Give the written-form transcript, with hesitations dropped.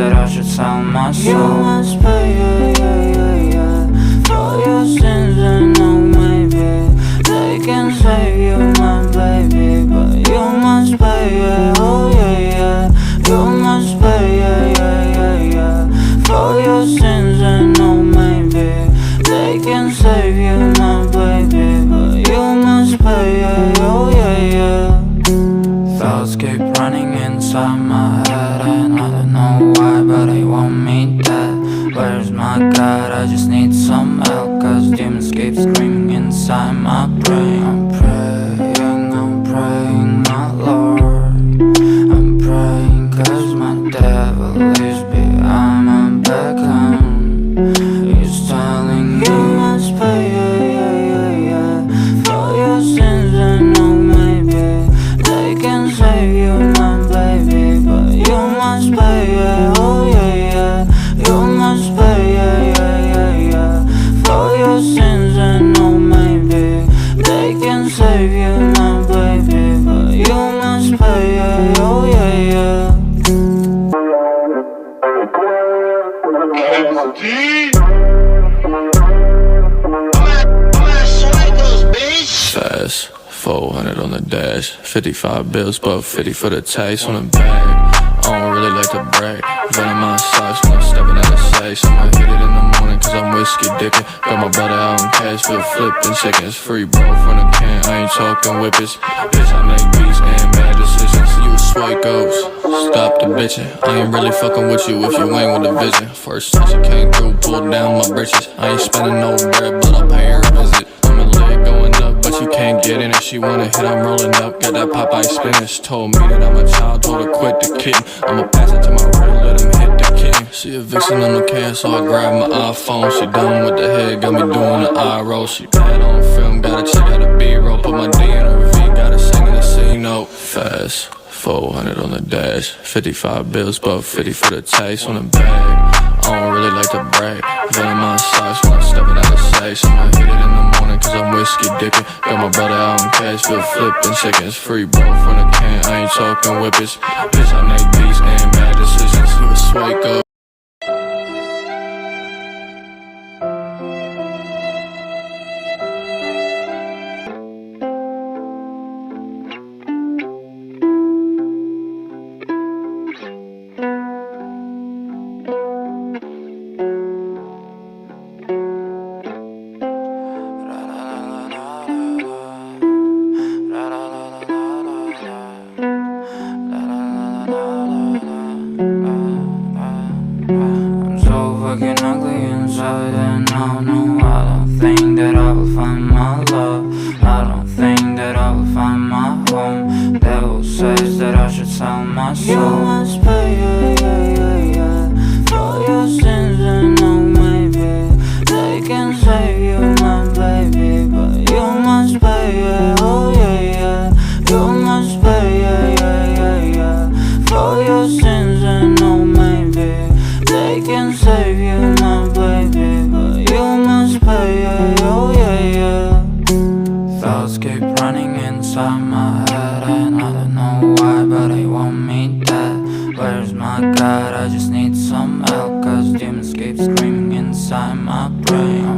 that I should sell my soul. You must pay, for your sins, and no, maybe they can save you, my baby, but you must pay, oh yeah. You must pay, for your sins, and no, maybe they can save you, my baby, but you must pay, oh yeah. Thoughts keep running inside my head, and I don't know why, but they want me dead. Where's my God? I just need some help, cause demons keep screaming inside my brain. I'm praying, my Lord. I'm praying cause my devil is behind my back home. He's telling me you must pay, for your sins, and no, maybe they can save you, my baby, but you must pay, oh yeah. You must pay, for your sins, and no, maybe they can save you, my baby, but you must pay, oh yeah. Fast, 400 on the dash, 55 bills, but 50 for the taste on the bag. I don't really like to brag, venom my socks when I'm stepping out of safe. I'ma hit it in the morning cause I'm whiskey dickin'. Got my brother out on cash, feel flippin' seconds. Free bro from the can, I ain't talking whippets. Bitch, I make beats and bad decisions. You a swipe ghost, stop the bitchin'. I ain't really fucking with you if you ain't with the vision. First time she came through, pulled down my britches. I ain't spending no bread, but I'll pay her a visit. I'm a leg going up, but you can't get in it. She wanna hit, I'm rolling up, got that Popeye spinach. Told me that I'm a child, told her quit the kitten. I'ma pass it to my right, let him hit the king. She a vixen on the can, so I grab my iPhone. She done with the head, got me doing the eye roll. She bad on film, gotta check out the B-roll. Put my D in her V, gotta sing in the C note. Fast, 400 on the dash, 55 bills, but 50 for the taste on the bag. I don't really like to brag, venom my socks when I'm stepping out of safe. I'ma hit it in the morning cause I'm whiskey dickin'. Got my brother out on cash, feel flippin' seconds. Free bro from the can, I ain't talking whippets. Bitch, I make beats and bad decisions. You a sway go. God, I just need some help, cause demons keep screaming inside my brain.